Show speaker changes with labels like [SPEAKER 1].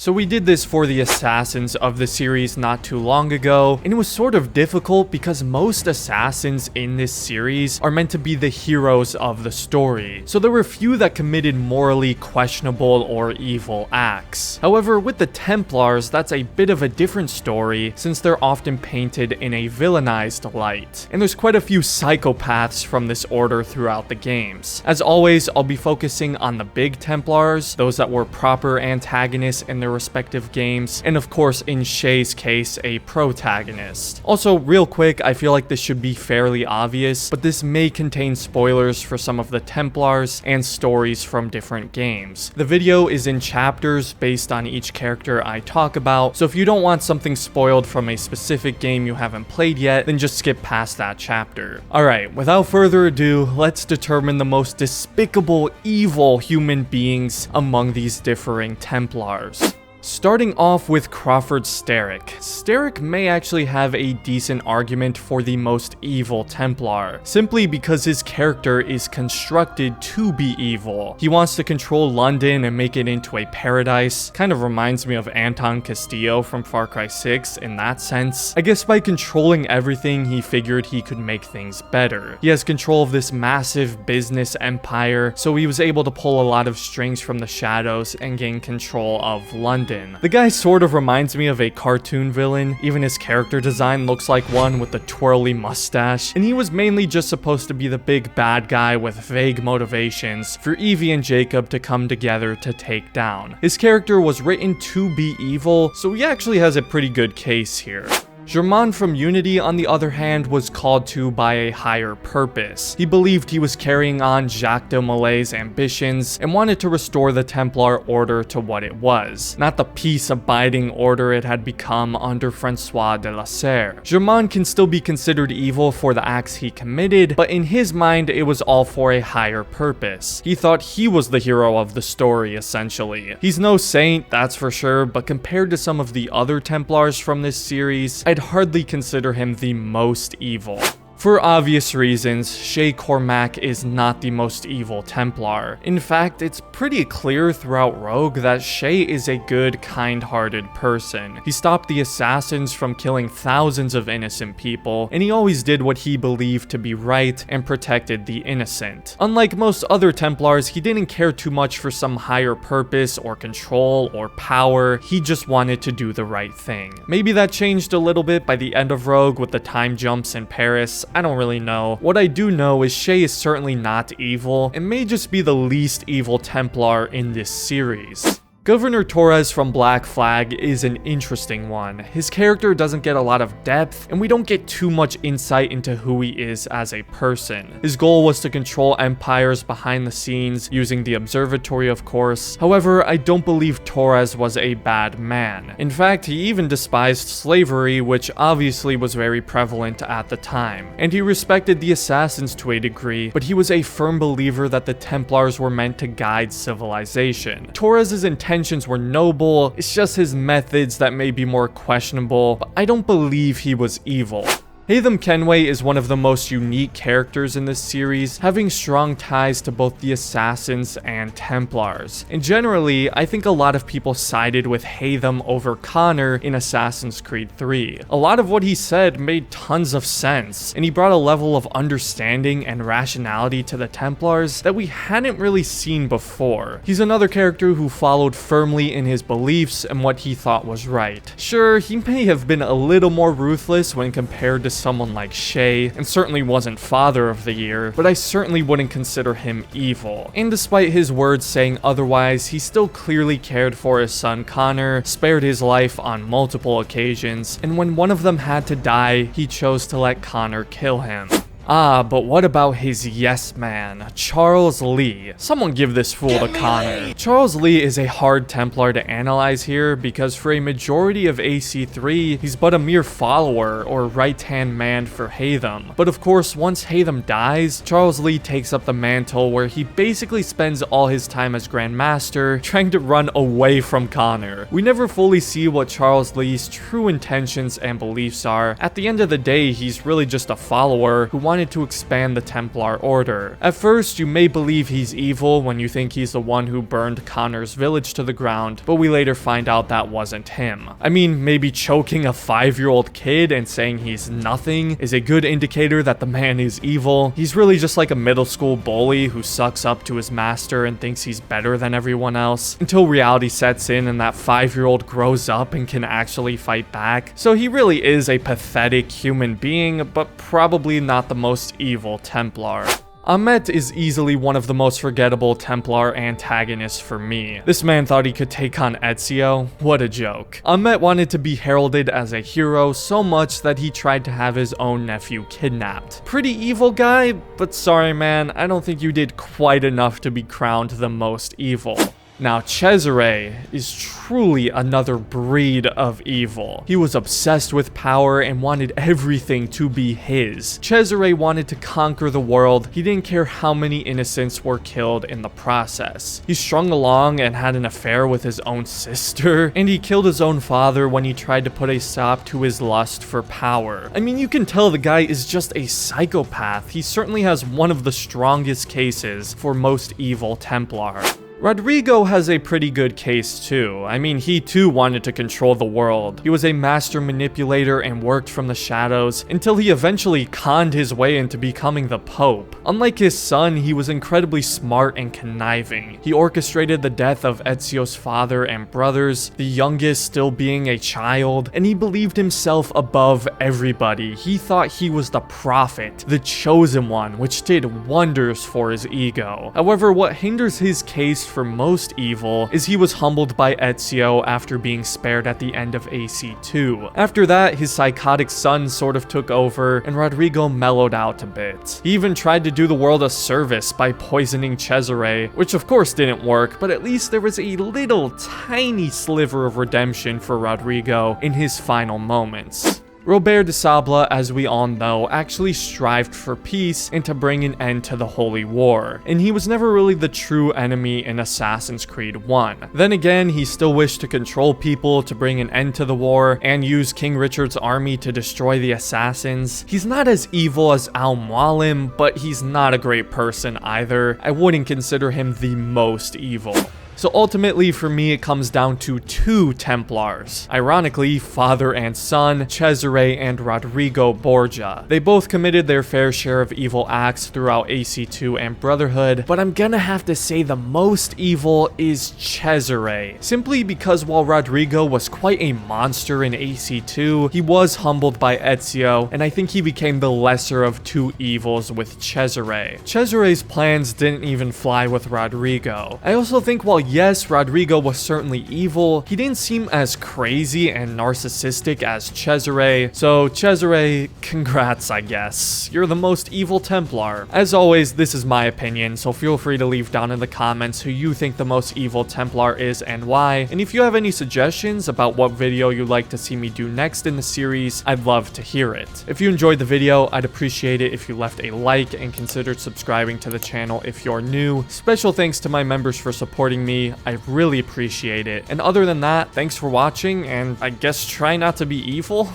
[SPEAKER 1] So we did this for the assassins of the series not too long ago, and it was sort of difficult because most assassins in this series are meant to be the heroes of the story. So there were few that committed morally questionable or evil acts. However, with the Templars, that's a bit of a different story since they're often painted in a villainized light. And there's quite a few psychopaths from this order throughout the games. As always, I'll be focusing on the big Templars, those that were proper antagonists in their respective games, and of course in Shay's case, a protagonist. Also, real quick, I feel like this should be fairly obvious, but this may contain spoilers for some of the Templars and stories from different games. The video is in chapters based on each character I talk about, so if you don't want something spoiled from a specific game you haven't played yet, then just skip past that chapter. Alright, without further ado, let's determine the most despicable, evil human beings among these differing Templars. Starting off with Crawford Starrick. Starrick may actually have a decent argument for the most evil Templar, simply because his character is constructed to be evil. He wants to control London and make it into a paradise. Kind of reminds me of Anton Castillo from Far Cry 6 in that sense. I guess by controlling everything, he figured he could make things better. He has control of this massive business empire, so he was able to pull a lot of strings from the shadows and gain control of London. The guy sort of reminds me of a cartoon villain, even his character design looks like one with the twirly mustache, and he was mainly just supposed to be the big bad guy with vague motivations for Evie and Jacob to come together to take down. His character was written to be evil, so he actually has a pretty good case here. Germain from Unity, on the other hand, was called to by a higher purpose. He believed he was carrying on Jacques de Molay's ambitions and wanted to restore the Templar order to what it was, not the peace-abiding order it had become under Francois de la Serre. Germain can still be considered evil for the acts he committed, but in his mind, it was all for a higher purpose. He thought he was the hero of the story, essentially. He's no saint, that's for sure, but compared to some of the other Templars from this series, I'd hardly consider him the most evil. For obvious reasons, Shay Cormac is not the most evil Templar. In fact, it's pretty clear throughout Rogue that Shay is a good, kind-hearted person. He stopped the assassins from killing thousands of innocent people, and he always did what he believed to be right and protected the innocent. Unlike most other Templars, he didn't care too much for some higher purpose or control or power, he just wanted to do the right thing. Maybe that changed a little bit by the end of Rogue with the time jumps in Paris. I don't really know. What I do know is Shay is certainly not evil, and may just be the least evil Templar in this series. Governor Torres from Black Flag is an interesting one. His character doesn't get a lot of depth, and we don't get too much insight into who he is as a person. His goal was to control empires behind the scenes, using the observatory of course. However, I don't believe Torres was a bad man. In fact, he even despised slavery, which obviously was very prevalent at the time. And he respected the assassins to a degree, but he was a firm believer that the Templars were meant to guide civilization. Torres's intentions were noble, it's just his methods that may be more questionable, but I don't believe he was evil. Haytham Kenway is one of the most unique characters in this series, having strong ties to both the Assassins and Templars. And generally, I think a lot of people sided with Haytham over Connor in Assassin's Creed 3. A lot of what he said made tons of sense, and he brought a level of understanding and rationality to the Templars that we hadn't really seen before. He's another character who followed firmly in his beliefs and what he thought was right. Sure, he may have been a little more ruthless when compared to someone like Shay, and certainly wasn't Father of the Year, but I certainly wouldn't consider him evil. And despite his words saying otherwise, he still clearly cared for his son Connor, spared his life on multiple occasions, and when one of them had to die, he chose to let Connor kill him. Ah, but what about his yes man, Charles Lee? Someone give this fool to Connor. Charles Lee is a hard Templar to analyze here because for a majority of AC3, he's but a mere follower or right-hand man for Haytham. But of course, once Haytham dies, Charles Lee takes up the mantle where he basically spends all his time as Grand Master trying to run away from Connor. We never fully see what Charles Lee's true intentions and beliefs are. At the end of the day, he's really just a follower who wants wanted to expand the Templar Order. At first, you may believe he's evil when you think he's the one who burned Connor's village to the ground, but we later find out that wasn't him. I mean, maybe choking a 5-year-old kid and saying he's nothing is a good indicator that the man is evil. He's really just like a middle school bully who sucks up to his master and thinks he's better than everyone else, until reality sets in and that 5-year-old grows up and can actually fight back. So he really is a pathetic human being, but probably not the most evil Templar. Ahmet is easily one of the most forgettable Templar antagonists for me. This man thought he could take on Ezio. What a joke. Ahmet wanted to be heralded as a hero so much that he tried to have his own nephew kidnapped. Pretty evil guy, but sorry man, I don't think you did quite enough to be crowned the most evil. Now, Cesare is truly another breed of evil. He was obsessed with power and wanted everything to be his. Cesare wanted to conquer the world. He didn't care how many innocents were killed in the process. He strung along and had an affair with his own sister, and he killed his own father when he tried to put a stop to his lust for power. I mean, you can tell the guy is just a psychopath. He certainly has one of the strongest cases for most evil Templar. Rodrigo has a pretty good case too. I mean, he too wanted to control the world. He was a master manipulator and worked from the shadows until he eventually conned his way into becoming the Pope. Unlike his son, he was incredibly smart and conniving. He orchestrated the death of Ezio's father and brothers, the youngest still being a child, and he believed himself above everybody. He thought he was the prophet, the chosen one, which did wonders for his ego. However, what hinders his case for most evil is he was humbled by Ezio after being spared at the end of AC2. After that, his psychotic son sort of took over and Rodrigo mellowed out a bit. He even tried to do the world a service by poisoning Cesare, which of course didn't work, but at least there was a little tiny sliver of redemption for Rodrigo in his final moments. Robert de Sable, as we all know, actually strived for peace and to bring an end to the Holy War, and he was never really the true enemy in Assassin's Creed 1. Then again, he still wished to control people to bring an end to the war and use King Richard's army to destroy the assassins. He's not as evil as Al-Mualim, but he's not a great person either. I wouldn't consider him the most evil. So ultimately, for me, it comes down to two Templars. Ironically, father and son, Cesare and Rodrigo Borgia. They both committed their fair share of evil acts throughout AC2 and Brotherhood, but I'm gonna have to say the most evil is Cesare. Simply because while Rodrigo was quite a monster in AC2, he was humbled by Ezio, and I think he became the lesser of two evils with Cesare. Cesare's plans didn't even fly with Rodrigo. I also think while yes, Rodrigo was certainly evil, he didn't seem as crazy and narcissistic as Cesare. So Cesare, congrats I guess. You're the most evil Templar. As always, this is my opinion, so feel free to leave down in the comments who you think the most evil Templar is and why. And if you have any suggestions about what video you'd like to see me do next in the series, I'd love to hear it. If you enjoyed the video, I'd appreciate it if you left a like and considered subscribing to the channel if you're new. Special thanks to my members for supporting me. I really appreciate it. And other than that, thanks for watching, and I guess try not to be evil.